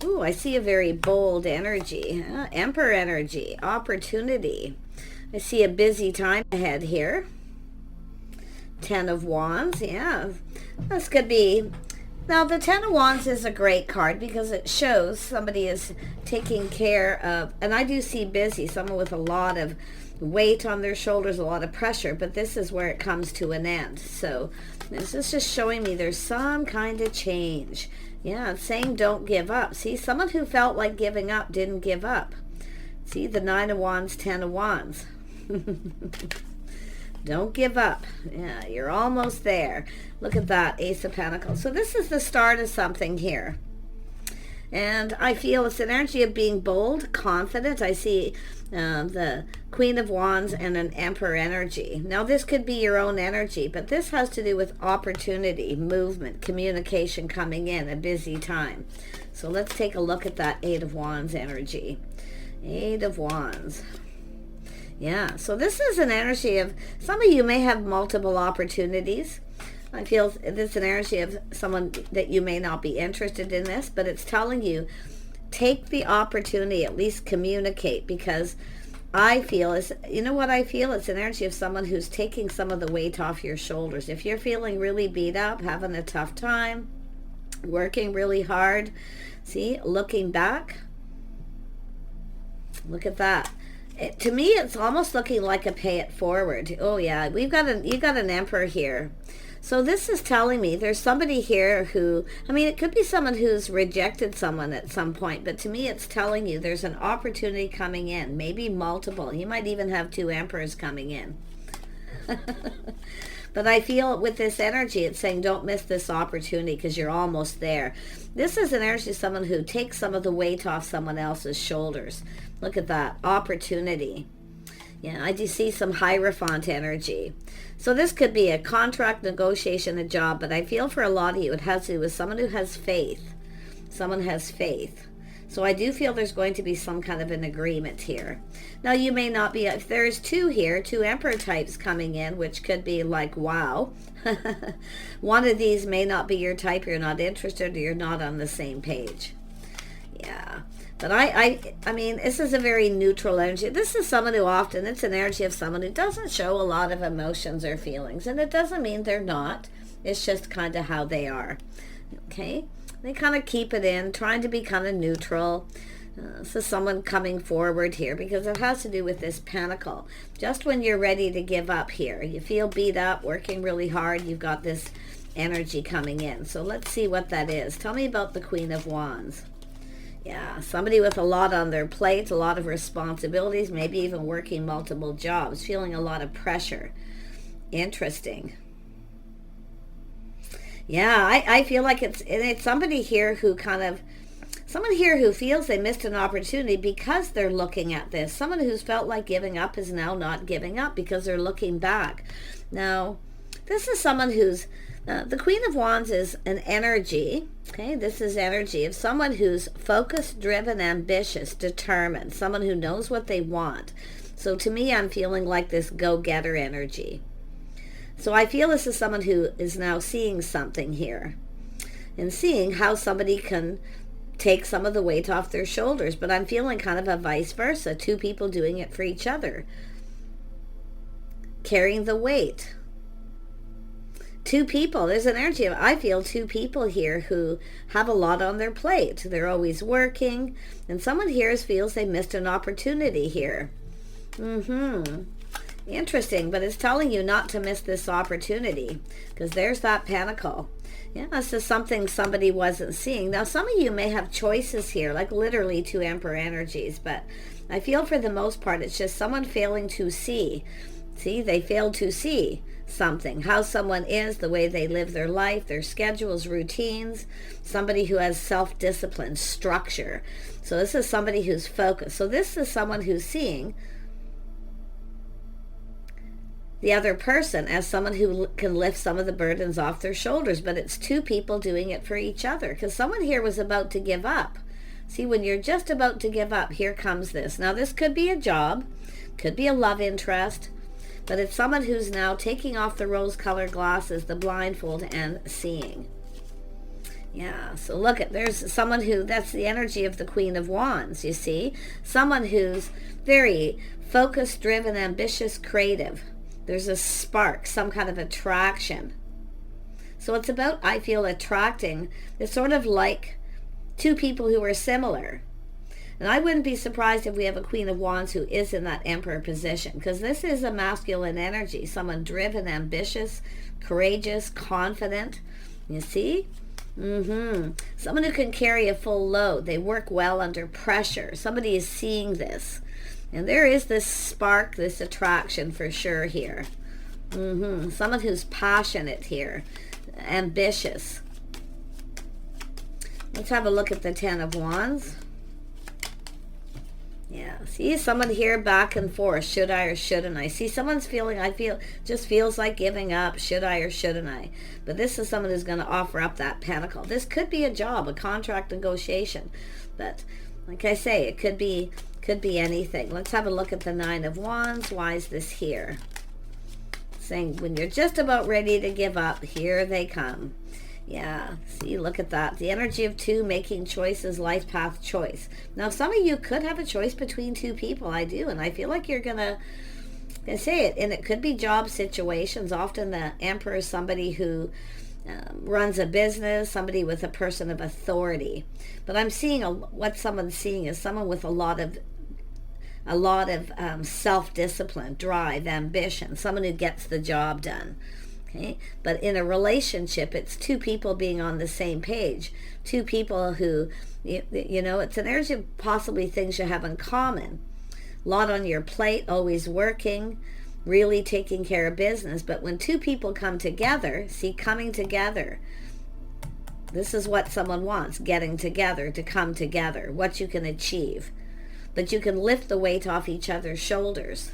Ooh, I see a very bold energy. Emperor energy, opportunity. I see a busy time ahead here. 10 of Wands, yeah. This could be... Now, the 10 of Wands is a great card because it shows somebody is taking care of... And I do see busy, someone with a lot of weight on their shoulders, a lot of pressure, but this is where it comes to an end. So this is just showing me there's some kind of change. Yeah, it's saying don't give up. See, someone who felt like giving up didn't give up. See, the 9 of Wands, 10 of Wands. Don't give up. Yeah, you're almost there. Look at that, Ace of Pentacles. So this is the start of something here. And I feel it's an energy of being bold, confident. I see the Queen of Wands and an Emperor energy. Now, this could be your own energy, but this has to do with opportunity, movement, communication coming in, a busy time. So let's take a look at that 8 of Wands energy. 8 of Wands. Yeah, so this is an energy of, some of you may have multiple opportunities. I feel this is an energy of someone that you may not be interested in this, but it's telling you, take the opportunity, at least communicate, because I feel, is, you know what I feel? It's an energy of someone who's taking some of the weight off your shoulders. If you're feeling really beat up, having a tough time, working really hard, see, looking back, look at that. To me, it's almost looking like a pay it forward. Oh yeah, you got an Emperor here. So this is telling me there's somebody here who, I mean, it could be someone who's rejected someone at some point, but to me it's telling you there's an opportunity coming in, maybe multiple. You might even have 2 Emperors coming in. But I feel with this energy, it's saying don't miss this opportunity because you're almost there. This is an energy of someone who takes some of the weight off someone else's shoulders. Look at that, opportunity. Yeah, I do see some Hierophant energy. So this could be a contract, negotiation, a job, but I feel for a lot of you, it has to do with someone who has faith. Someone has faith. So I do feel there's going to be some kind of an agreement here. Now you may not be, if there's 2 here, 2 Emperor types coming in, which could be like, wow. One of these may not be your type, you're not interested, or you're not on the same page. Yeah. But I mean, this is a very neutral energy. This is someone who often, it's an energy of someone who doesn't show a lot of emotions or feelings. And it doesn't mean they're not. It's just kind of how they are. Okay? They kind of keep it in, trying to be kind of neutral. So someone coming forward here, because it has to do with this Pentacle. Just when you're ready to give up here, you feel beat up, working really hard, you've got this energy coming in. So let's see what that is. Tell me about the Queen of Wands. Yeah, somebody with a lot on their plate, a lot of responsibilities, maybe even working multiple jobs, feeling a lot of pressure. Interesting. Yeah, I feel like it's somebody here who kind of, someone here who feels they missed an opportunity because they're looking at this. Someone who's felt like giving up is now not giving up because they're looking back. Now, this is someone who's, the Queen of Wands is an energy, okay? This is energy of someone who's focused, driven, ambitious, determined, someone who knows what they want. So to me, I'm feeling like this go-getter energy. So I feel this is someone who is now seeing something here and seeing how somebody can take some of the weight off their shoulders. But I'm feeling kind of a vice versa, 2 people doing it for each other, carrying the weight. 2 people, there's an energy of, I feel 2 people here who have a lot on their plate. They're always working, and someone here feels they missed an opportunity here. Interesting, but it's telling you not to miss this opportunity, because there's that Pentacle. Yeah, this is something somebody wasn't seeing. Now, some of you may have choices here, like literally 2 Emperor energies, but I feel for the most part, it's just someone failing to see. See, they failed to see something, how someone is, the way they live their life, their schedules, routines, somebody who has self-discipline, structure. So this is somebody who's focused. So this is someone who's seeing the other person as someone who can lift some of the burdens off their shoulders, but it's 2 people doing it for each other, because someone here was about to give up. See, when you're just about to give up, here comes this. Now, this could be a job, could be a love interest, but it's someone who's now taking off the rose-colored glasses, the blindfold, and seeing. Yeah, so look at, there's someone who, that's the energy of the Queen of Wands, you see? Someone who's very focused, driven, ambitious, creative. There's a spark, some kind of attraction. So it's about, I feel, attracting. It's sort of like two people who are similar. And I wouldn't be surprised if we have a Queen of Wands who is in that Emperor position, because this is a masculine energy. Someone driven, ambitious, courageous, confident. You see? Someone who can carry a full load. They work well under pressure. Somebody is seeing this. And there is this spark, this attraction for sure here. Someone who's passionate here. Ambitious. Let's have a look at the Ten of Wands. Yeah, see someone here back and forth. Should I or shouldn't I? See someone's feeling, I feel, just feels like giving up. Should I or shouldn't I? But this is someone who's going to offer up that pentacle. This could be a job, a contract negotiation. But like I say, it could be anything. Let's have a look at the Nine of Wands. Why is this here? Saying when you're just about ready to give up, here they come. Yeah, see, look at that. The energy of two, making choices, life path choice. Now, some of you could have a choice between two people. I do, and I feel like you're going to say it. And it could be job situations. Often the Emperor is somebody who runs a business, somebody with a person of authority. But I'm seeing, what someone's seeing is someone with a lot of self-discipline, drive, ambition, someone who gets the job done. Okay? But in a relationship, it's two people being on the same page. Two people who, you know, it's an energy of possibly things you have in common. A lot on your plate, always working, really taking care of business. But when two people come together, see, coming together, this is what someone wants, getting together, to come together, what you can achieve. But you can lift the weight off each other's shoulders.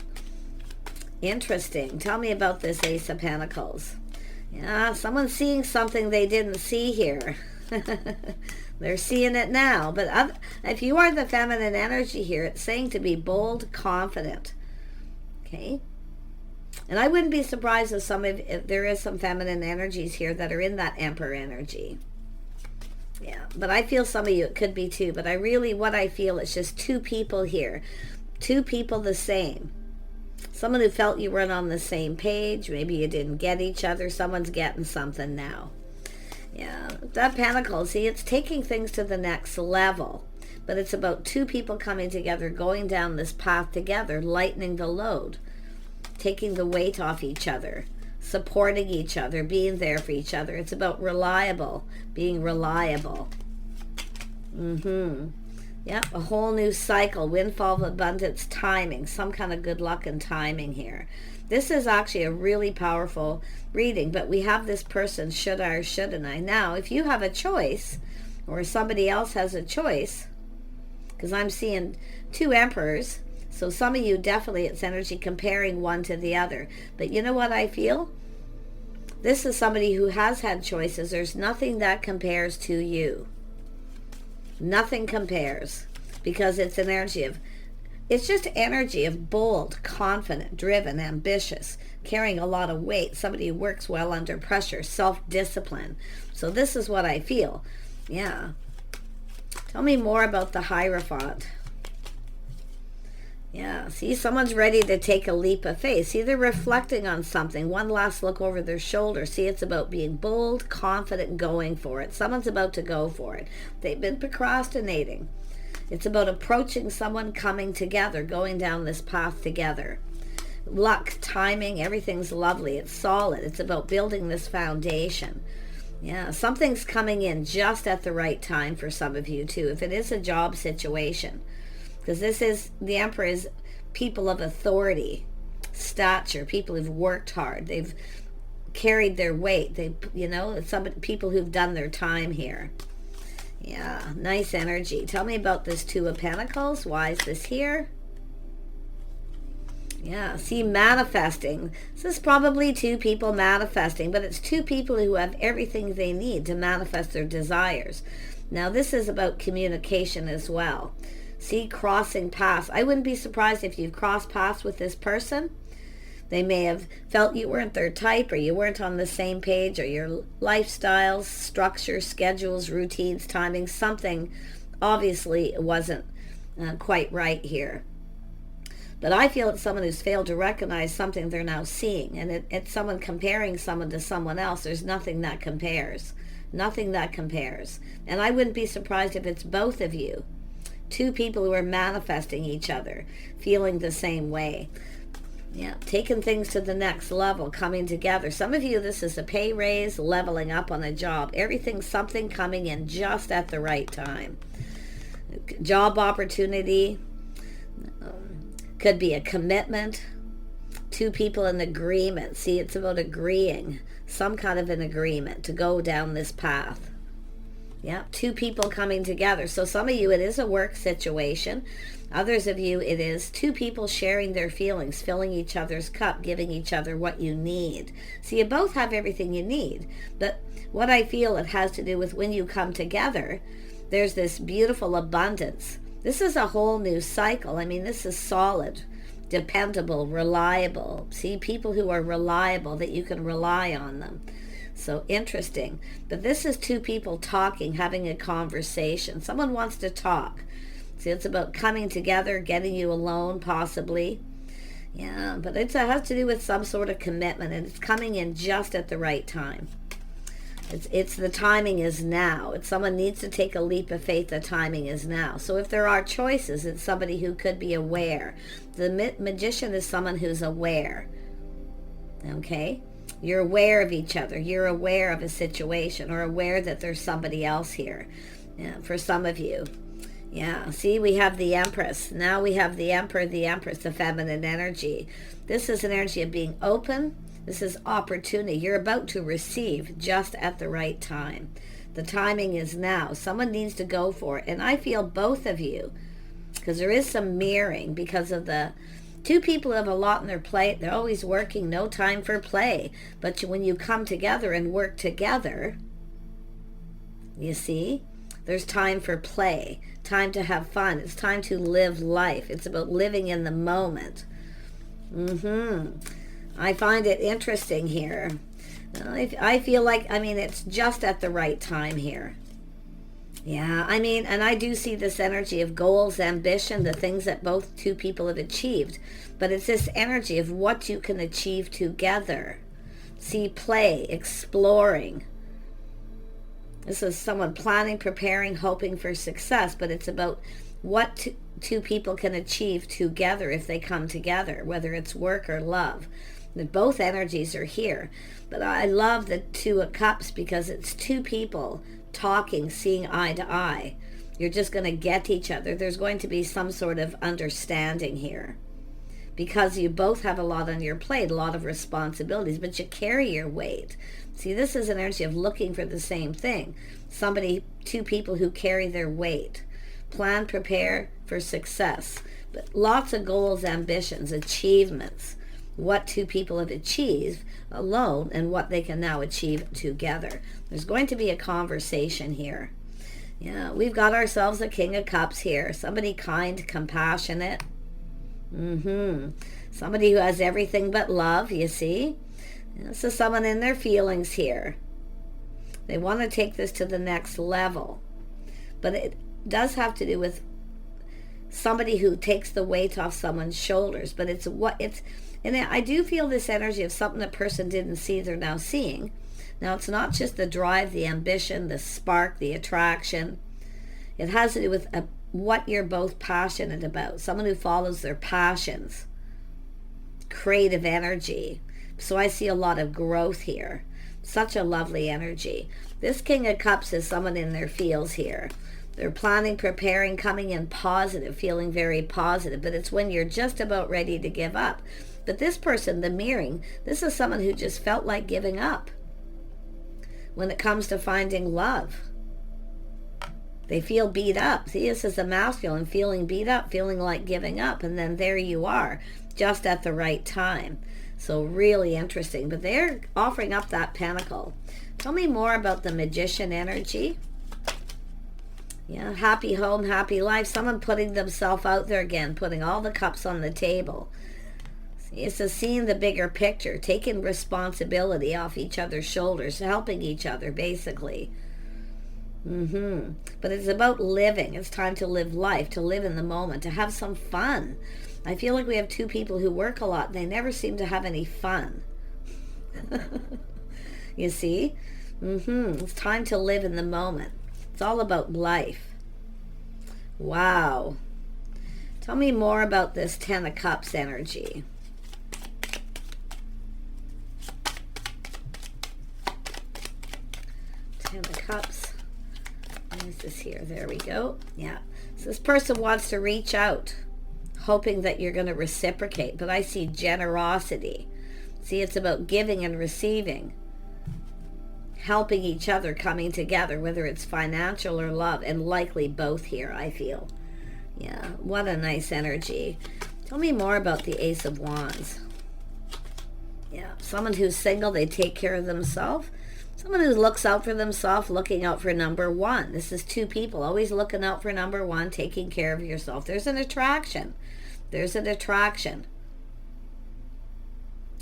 Interesting. Tell me about this Ace of Pentacles. Yeah, someone's seeing something they didn't see here. They're seeing it now. But if you are the feminine energy here, it's saying to be bold, confident. Okay? And I wouldn't be surprised if there is some feminine energies here that are in that Emperor energy. Yeah, but I feel some of you, it could be two. But what I feel is just two people here. Two people the same. Someone who felt you weren't on the same page. Maybe you didn't get each other. Someone's getting something now. Yeah, that Pentacle, see, it's taking things to the next level. But it's about two people coming together, going down this path together, lightening the load, taking the weight off each other, supporting each other, being there for each other. It's about being reliable. Yep, a whole new cycle, windfall of abundance, timing, some kind of good luck and timing here. This is actually a really powerful reading, but we have this person, should I or shouldn't I? Now, if you have a choice, or somebody else has a choice, because I'm seeing two emperors, so some of you definitely, it's energy comparing one to the other. But you know what I feel? This is somebody who has had choices. There's nothing that compares to you. Nothing compares, because it's an energy of, it's just energy of bold, confident, driven, ambitious, carrying a lot of weight, somebody who works well under pressure, self-discipline. So this is what I feel. Yeah. Tell me more about the Hierophant. Yeah, see, someone's ready to take a leap of faith. See, they're reflecting on something. One last look over their shoulder. See, it's about being bold, confident, going for it. Someone's about to go for it. They've been procrastinating. It's about approaching someone, coming together, going down this path together. Luck, timing, everything's lovely. It's solid. It's about building this foundation. Yeah, something's coming in just at the right time for some of you, too, if it is a job situation. Because this is, the Emperor is people of authority, stature, people who've worked hard. They've carried their weight. It's people who've done their time here. Yeah, nice energy. Tell me about this Two of Pentacles. Why is this here? Yeah, see, manifesting. This is probably two people manifesting, but it's two people who have everything they need to manifest their desires. Now, this is about communication as well. See, crossing paths. I wouldn't be surprised if you've crossed paths with this person. They may have felt you weren't their type, or you weren't on the same page, or your lifestyles, structure, schedules, routines, timing, something obviously wasn't quite right here. But I feel it's someone who's failed to recognize something they're now seeing. And it's someone comparing someone to someone else. There's nothing that compares. Nothing that compares. And I wouldn't be surprised if it's both of you. Two people who are manifesting each other, feeling the same way. Yeah, taking things to the next level, coming together. Some of you, this is a pay raise, leveling up on a job. Everything, something coming in just at the right time. Job opportunity. Could be a commitment. Two people in agreement. See, it's about agreeing. Some kind of an agreement to go down this path. Yeah, two people coming together. So some of you, it is a work situation. Others of you, it is two people sharing their feelings, filling each other's cup, giving each other what you need. So you both have everything you need. But what I feel it has to do with when you come together, there's this beautiful abundance. This is a whole new cycle. I mean, this is solid, dependable, reliable. See, people who are reliable, that you can rely on them. So interesting. But this is two people talking, having a conversation. Someone wants to talk. See, it's about coming together, getting you alone, possibly. Yeah, but it has to do with some sort of commitment, and it's coming in just at the right time. It's the timing is now. If someone needs to take a leap of faith, the timing is now. So if there are choices, it's somebody who could be aware. The magician is someone who's aware. Okay? You're aware of each other. You're aware of a situation, or aware that there's somebody else here. Yeah, for some of you. Yeah, see, we have the Empress. Now we have the Emperor, the Empress, the feminine energy. This is an energy of being open. This is opportunity. You're about to receive just at the right time. The timing is now. Someone needs to go for it. And I feel both of you, because there is some mirroring, because of the two people have a lot on their plate. They're always working, no time for play. But when you come together and work together, you see, there's time for play, time to have fun. It's time to live life. It's about living in the moment. I find it interesting here. I feel like, it's just at the right time here. Yeah, and I do see this energy of goals, ambition, the things that both two people have achieved. But it's this energy of what you can achieve together. See, play, exploring. This is someone planning, preparing, hoping for success, but it's about what two people can achieve together if they come together, whether it's work or love. Both energies are here. But I love the Two of Cups because it's two people talking, seeing eye to eye. You're just going to get each other. There's going to be some sort of understanding here. Because you both have a lot on your plate, a lot of responsibilities, but you carry your weight. See, this is an energy of looking for the same thing. Two people who carry their weight. Plan, prepare for success. But lots of goals, ambitions, achievements. What two people have achieved alone and what they can now achieve together. There's going to be a conversation here. Yeah, we've got ourselves a King of Cups here. Somebody kind, compassionate. Somebody who has everything but love, you see. This is someone in their feelings here. They want to take this to the next level. But it does have to do with somebody who takes the weight off someone's shoulders. But and I do feel this energy of something that person didn't see, they're now seeing. Now, it's not just the drive, the ambition, the spark, the attraction. It has to do with what you're both passionate about. Someone who follows their passions. Creative energy. So I see a lot of growth here. Such a lovely energy. This King of Cups is someone in their feels here. They're planning, preparing, coming in positive, feeling very positive. But it's when you're just about ready to give up. But this person, the mirroring, this is someone who just felt like giving up when it comes to finding love. They feel beat up. See, this is a masculine, feeling beat up, feeling like giving up. And then there you are, just at the right time. So really interesting. But they're offering up that pentacle. Tell me more about the Magician energy. Yeah, happy home, happy life. Someone putting themselves out there again, putting all the cups on the table. It's a seeing the bigger picture, taking responsibility off each other's shoulders, helping each other, basically. But it's about living. It's time to live life, to live in the moment, to have some fun. I feel like we have two people who work a lot. They never seem to have any fun. You see? It's time to live in the moment. It's all about life. Wow. Tell me more about this Ten of Cups energy. Ten of Cups. What is this here? There we go. Yeah. So this person wants to reach out, hoping that you're going to reciprocate. But I see generosity. See, it's about giving and receiving. Helping each other, coming together, whether it's financial or love, and likely both here, I feel. Yeah, what a nice energy. Tell me more about the Ace of Wands. Yeah, someone who's single, they take care of themselves. Someone who looks out for themselves, looking out for number one. This is two people, always looking out for number one, taking care of yourself. There's an attraction. There's an attraction.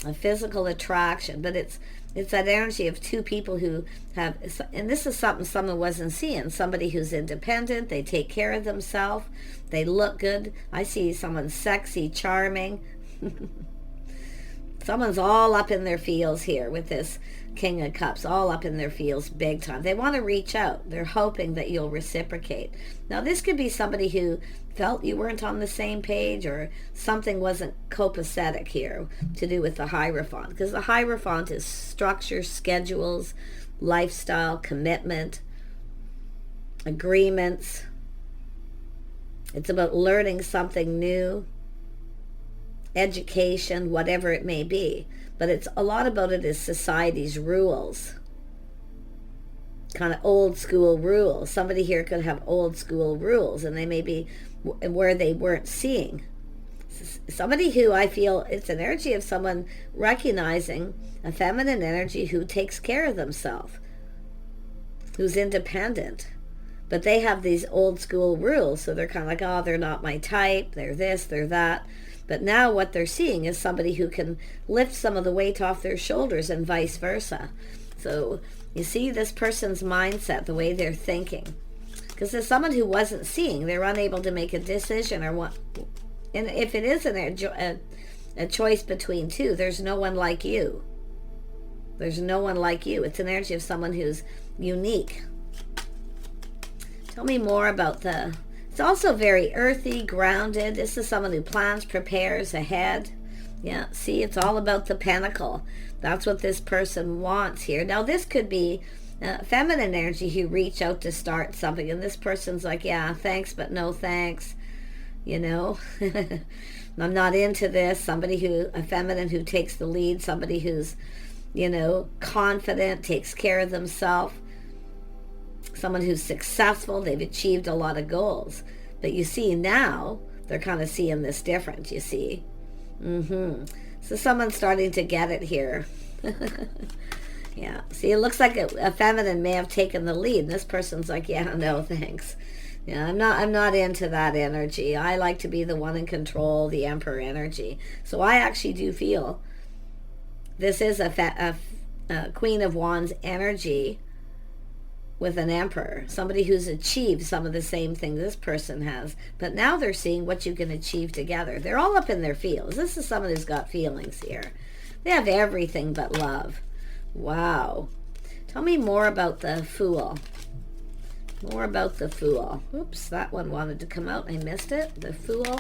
A physical attraction, but it's that energy of two people who have, and this is something someone wasn't seeing, somebody who's independent, they take care of themselves, they look good. I see someone sexy, charming. Someone's all up in their feels here with this King of Cups, all up in their feels big time. They want to reach out. They're hoping that you'll reciprocate. Now, this could be somebody who felt you weren't on the same page, or something wasn't copacetic here to do with the Hierophant, because the Hierophant is structure, schedules, lifestyle, commitment, agreements. It's about learning something new, education, whatever it may be. But it's a lot about it is society's rules, kind of old school rules. Somebody here could have old school rules, and they may be where they weren't seeing. Somebody who, I feel, it's an energy of someone recognizing a feminine energy who takes care of themselves, who's independent. But they have these old school rules, so they're kind of like, oh, they're not my type, they're this, they're that. But now what they're seeing is somebody who can lift some of the weight off their shoulders, and vice versa. So you see this person's mindset, the way they're thinking. Because there's someone who wasn't seeing, they're unable to make a decision, or what. And if it isn't a choice between two, there's no one like you. There's no one like you. It's an energy of someone who's unique. Tell me more about the... It's also very earthy, grounded. This is someone who plans, prepares ahead. Yeah, see, it's all about the pentacle. That's what this person wants here. Now, this could be feminine energy who reach out to start something, and this person's like, yeah, thanks, but no thanks. You know, I'm not into this. Somebody who, a feminine who takes the lead, somebody who's, you know, confident, takes care of themselves. Someone who's successful, they've achieved a lot of goals. But you see now, they're kind of seeing this different, you see. So someone's starting to get it here. Yeah, see, it looks like a feminine may have taken the lead, and this person's like, yeah, no, thanks. Yeah, I'm not into that energy. I like to be the one in control, the Emperor energy. So I actually do feel this is a Queen of Wands energy with an Emperor, somebody who's achieved some of the same thing this person has, but now they're seeing what you can achieve together. They're all up in their feels. This is someone who's got feelings here. They have everything but love. Wow. Tell me more about the Fool. More about the Fool. Oops, that one wanted to come out. I missed it. The Fool.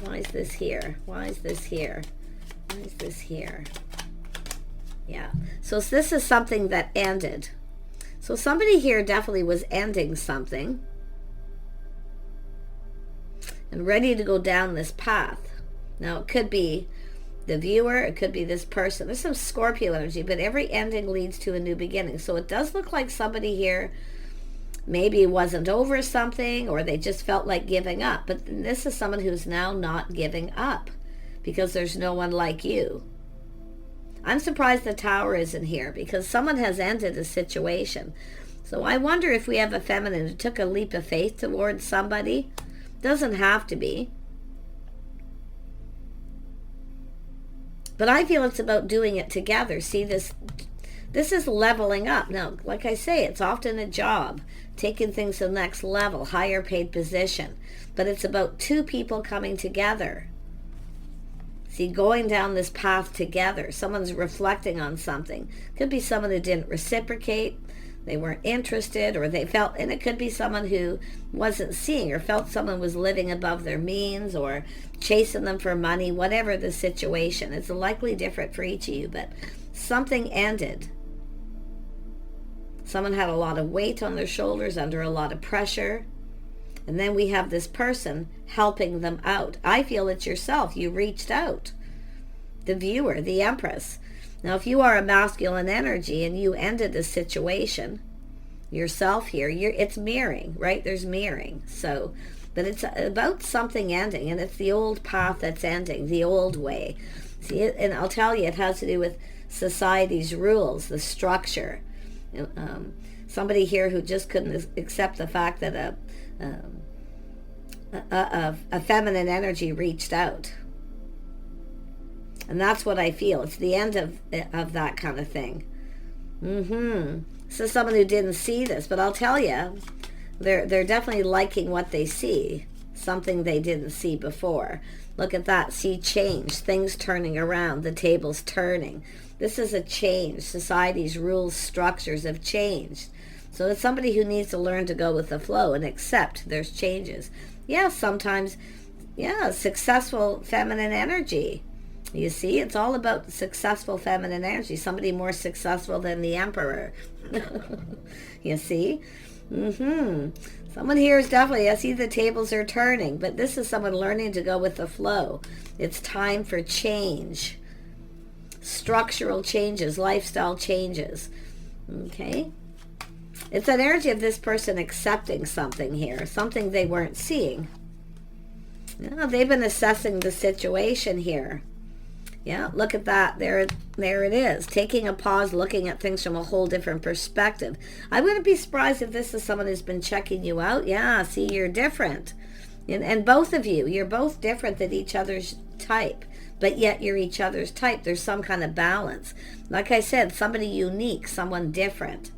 Why is this here? Why is this here? Why is this here? Yeah. So this is something that ended. So somebody here definitely was ending something and ready to go down this path. Now, it could be the viewer, it could be this person. There's some Scorpio energy, but every ending leads to a new beginning. So it does look like somebody here maybe wasn't over something, or they just felt like giving up. But this is someone who's now not giving up because there's no one like you. I'm surprised the Tower isn't here, because someone has ended a situation. So I wonder if we have a feminine who took a leap of faith towards somebody. Doesn't have to be. But I feel it's about doing it together. See, this is leveling up. Now, like I say, it's often a job, taking things to the next level, higher paid position. But it's about two people coming together. See, going down this path together. Someone's reflecting on something. Could be someone who didn't reciprocate, they weren't interested, or they felt, and it could be someone who wasn't seeing or felt someone was living above their means or chasing them for money, whatever the situation. It's likely different for each of you, but something ended. Someone had a lot of weight on their shoulders, under a lot of pressure. And then we have this person helping them out. I feel it's yourself. You reached out. The viewer, the Empress. Now, if you are a masculine energy and you ended the situation yourself here, it's mirroring, right? There's mirroring. So, but it's about something ending, and it's the old path that's ending, the old way. See, and I'll tell you, it has to do with society's rules, the structure. Somebody here who just couldn't accept the fact that a feminine energy reached out. And that's what I feel. It's the end of that kind of thing. So someone who didn't see this, but I'll tell you, they're definitely liking what they see, something they didn't see before. Look at that. See change, things turning around, the tables turning. This is a change. Society's rules, structures have changed. So it's somebody who needs to learn to go with the flow and accept there's changes. Yeah, sometimes, successful feminine energy. You see, it's all about successful feminine energy. Somebody more successful than the Emperor. You see? Someone here is definitely, I see the tables are turning, but this is someone learning to go with the flow. It's time for change. Structural changes, lifestyle changes. Okay? It's an energy of this person accepting something here, something they weren't seeing. They've been assessing the situation here. Yeah, look at that. There it is. Taking a pause, looking at things from a whole different perspective. I wouldn't be surprised if this is someone who's been checking you out. Yeah, see, you're different. And both of you, you're both different than each other's type. But yet you're each other's type. There's some kind of balance. Like I said, somebody unique, someone different.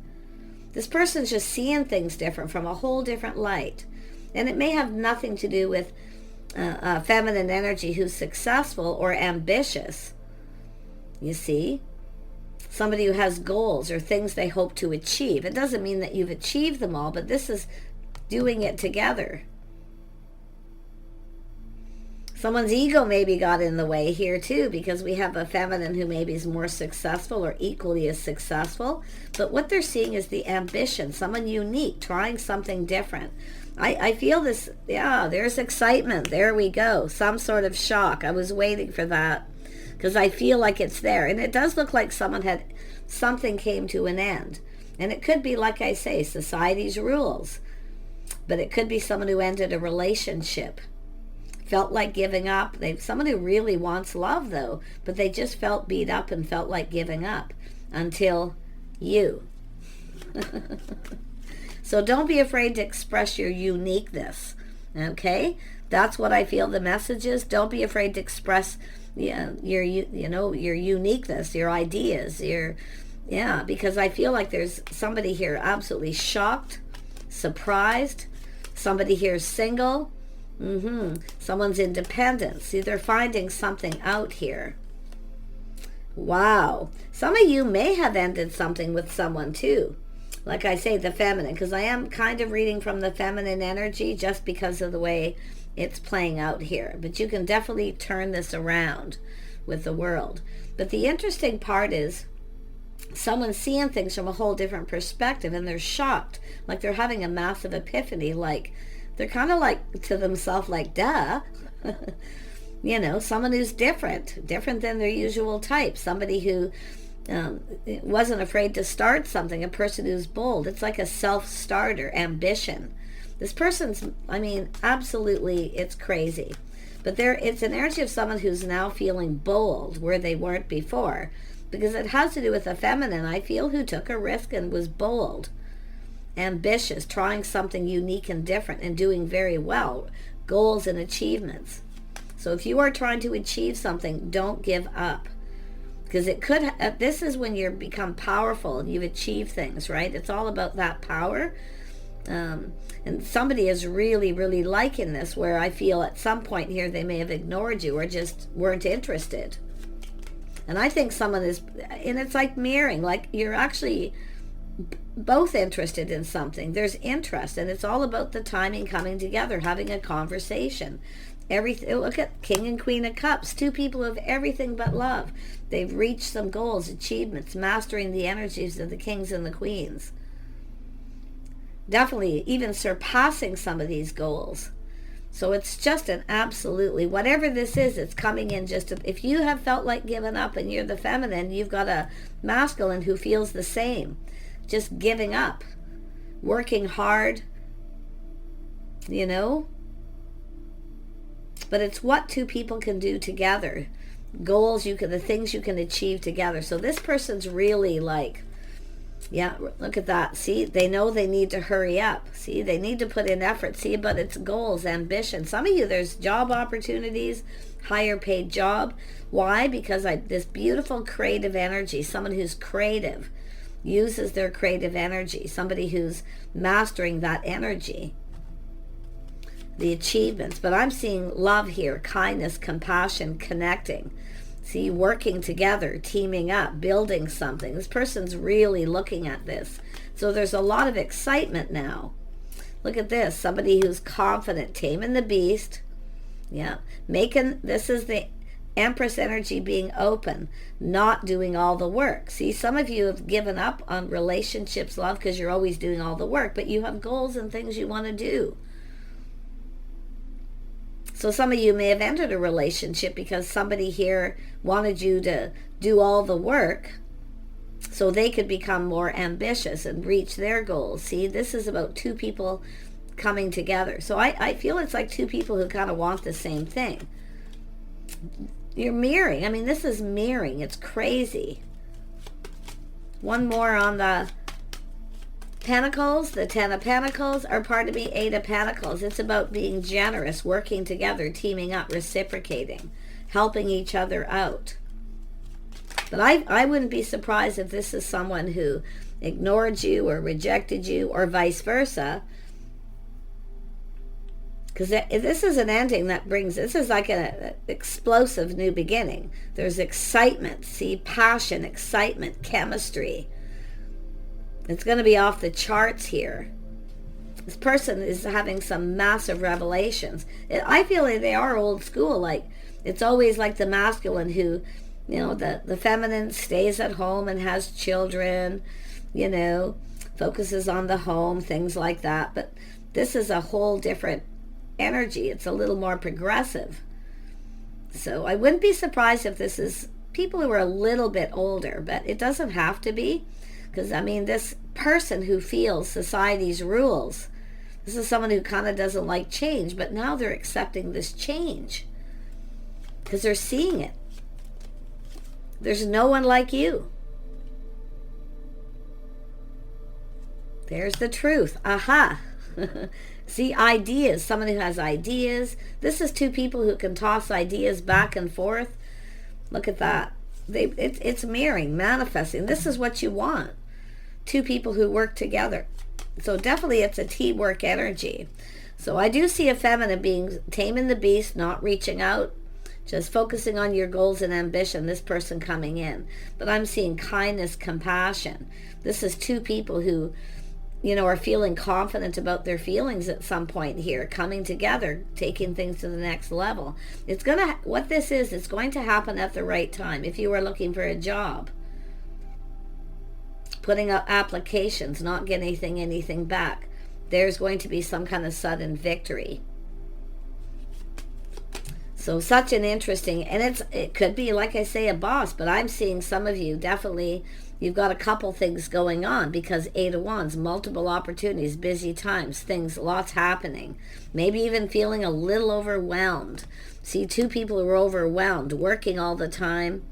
This person's just seeing things different from a whole different light. And it may have nothing to do with feminine energy who's successful or ambitious. You see? Somebody who has goals or things they hope to achieve. It doesn't mean that you've achieved them all, but this is doing it together. Someone's ego maybe got in the way here too, because we have a feminine who maybe is more successful or equally as successful. But what they're seeing is the ambition, someone unique, trying something different. I feel this, there's excitement. There we go. Some sort of shock. I was waiting for that because I feel like it's there. And it does look like something came to an end. And it could be, like I say, society's rules. But it could be someone who ended a relationship. Felt like giving up. Someone who really wants love though, but they just felt beat up and felt like giving up until you. So don't be afraid to express your uniqueness. Okay? That's what I feel the message is. Don't be afraid to express your uniqueness, your ideas, because I feel like there's somebody here absolutely shocked, surprised. Somebody here is single. Someone's independent. See, they're finding something out here. Wow. Some of you may have ended something with someone too. Like I say, the feminine, because I am kind of reading from the feminine energy just because of the way it's playing out here. But you can definitely turn this around with the world. But the interesting part is someone's seeing things from a whole different perspective and they're shocked. Like they're having a massive epiphany. Like they're kind of like to themselves like, duh. Someone who's different than their usual type. Somebody who wasn't afraid to start something, a person who's bold. It's like a self-starter, ambition. This person's, absolutely, it's crazy. But it's an energy of someone who's now feeling bold where they weren't before. Because it has to do with a feminine, I feel, who took a risk and was bold, ambitious, trying something unique and different and doing very well. Goals and achievements. So if you are trying to achieve something, don't give up. Because it could, this is when you become powerful and you've achieved things, right? It's all about that power. And somebody is really, really liking this, where I feel at some point here they may have ignored you or just weren't interested. And I think someone is, and it's like mirroring, like you're actually both interested in something. There's interest, and it's all about the timing coming together, having a conversation. Everything. Look at King and Queen of Cups, two people who have everything but love. They've reached some goals, achievements, mastering the energies of the kings and the queens. Definitely even surpassing some of these goals. So it's just an absolutely, whatever this is, it's coming in just, if you have felt like giving up and you're the feminine, you've got a masculine who feels the same. Just giving up. Working hard. You know? But it's what two people can do together. Goals, the things you can achieve together. So this person's really like, yeah, look at that. See, they know they need to hurry up. See, they need to put in effort. See, but it's goals, ambition. Some of you, there's job opportunities, higher paid job. Why? Because this beautiful creative energy, someone who's creative, uses their creative energy. Somebody who's mastering that energy. The achievements. But I'm seeing love here, kindness, compassion, connecting. See, working together, teaming up, building something. This person's really looking at this. So there's a lot of excitement now. Look at this. Somebody who's confident, taming the beast. Yeah. This is the Empress energy being open, not doing all the work. See, some of you have given up on relationships, love, because you're always doing all the work, but you have goals and things you want to do. So some of you may have entered a relationship because somebody here wanted you to do all the work so they could become more ambitious and reach their goals. See, this is about two people coming together. So I feel it's like two people who kind of want the same thing. You're mirroring. I mean, this is mirroring. It's crazy. One more on the Pentacles, the Ten of Pentacles, or pardon me, Eight of Pentacles. It's about being generous, working together, teaming up, reciprocating, helping each other out. But I wouldn't be surprised if this is someone who ignored you or rejected you or vice versa. Because this is an ending that brings, this is like an explosive new beginning. There's excitement, see, passion, excitement, chemistry. It's going to be off the charts here. This person is having some massive revelations. I feel like they are old school. Like, it's always like the masculine who, you know, the feminine stays at home and has children, you know, focuses on the home, things like that. But this is a whole different energy. It's a little more progressive. So I wouldn't be surprised if this is people who are a little bit older, but it doesn't have to be. Because, I mean, this person who feels society's rules, this is someone who kind of doesn't like change, but now they're accepting this change because they're seeing it. There's no one like you. There's the truth. Aha. See, ideas. Someone who has ideas. This is two people who can toss ideas back and forth. Look at that. It's mirroring, manifesting. This is what you want. Two people who work together. So definitely it's a teamwork energy. So I do see a feminine being taming the beast, not reaching out, just focusing on your goals and ambition, this person coming in. But I'm seeing kindness, compassion. This is two people who, you know, are feeling confident about their feelings at some point here, coming together, taking things to the next level. It's going to, what this is, it's going to happen at the right time. If you are looking for a job, putting out applications, not getting anything back, there's going to be some kind of sudden victory. So such an interesting, and it could be, like I say, a boss, but I'm seeing some of you definitely, you've got a couple things going on because Eight of Wands, multiple opportunities, busy times, things, lots happening. Maybe even feeling a little overwhelmed. See, two people who are overwhelmed, working all the time,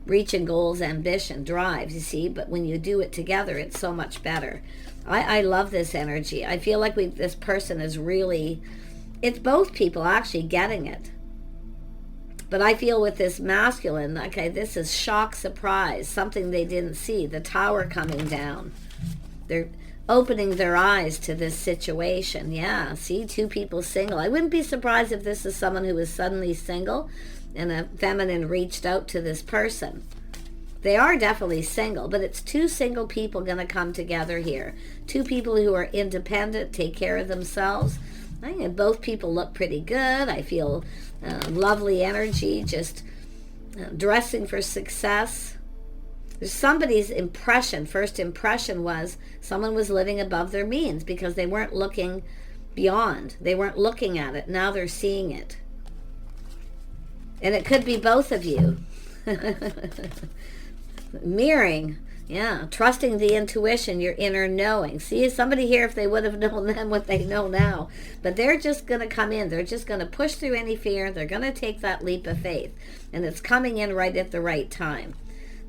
reaching goals, ambition, drive, you see, but when you do it together, it's so much better. I love this energy. I feel like this person is really, it's both people actually getting it. But I feel with this masculine, okay, this is shock, surprise, something they didn't see, the tower coming down. They're opening their eyes to this situation. Yeah, see, two people single. I wouldn't be surprised if this is someone who is suddenly single and a feminine reached out to this person. They are definitely single, but it's two single people going to come together here. Two people who are independent, take care of themselves. I think both people look pretty good. I feel lovely energy, just dressing for success. There's somebody's impression, first impression was someone was living above their means because they weren't looking beyond. They weren't looking at it. Now they're seeing it. And it could be both of you. Mirroring. Yeah, trusting the intuition, your inner knowing. See, somebody here, if they would have known then what they know now. But they're just going to come in. They're just going to push through any fear. They're going to take that leap of faith. And it's coming in right at the right time.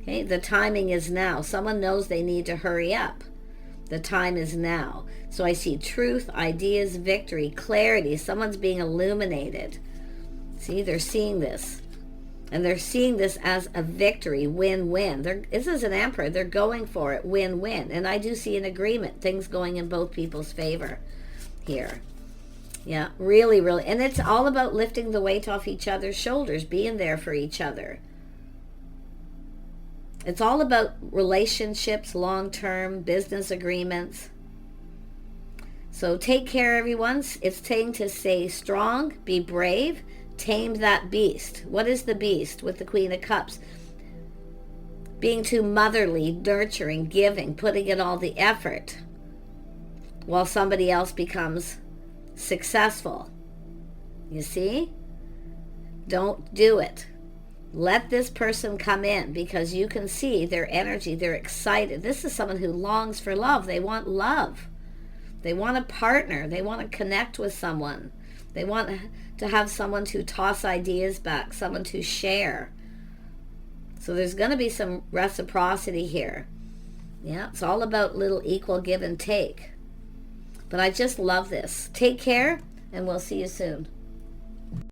Okay, the timing is now. Someone knows they need to hurry up. The time is now. So I see truth, ideas, victory, clarity. Someone's being illuminated. See, they're seeing this. And they're seeing this as a victory, win-win. This is an emperor. They're going for it, win-win. And I do see an agreement, things going in both people's favor here. Yeah, really, really. And it's all about lifting the weight off each other's shoulders, being there for each other. It's all about relationships, long-term, business agreements. So take care, everyone. It's saying to stay strong, be brave, tame that beast. What is the beast with the Queen of Cups? Being too motherly, nurturing, giving, putting in all the effort while somebody else becomes successful. You see? Don't do it. Let this person come in because you can see their energy. They're excited. This is someone who longs for love. They want love. They want a partner. They want to connect with someone. They want to have someone to toss ideas back, someone to share. So there's going to be some reciprocity here. Yeah, it's all about little equal give and take. But I just love this. Take care, and we'll see you soon.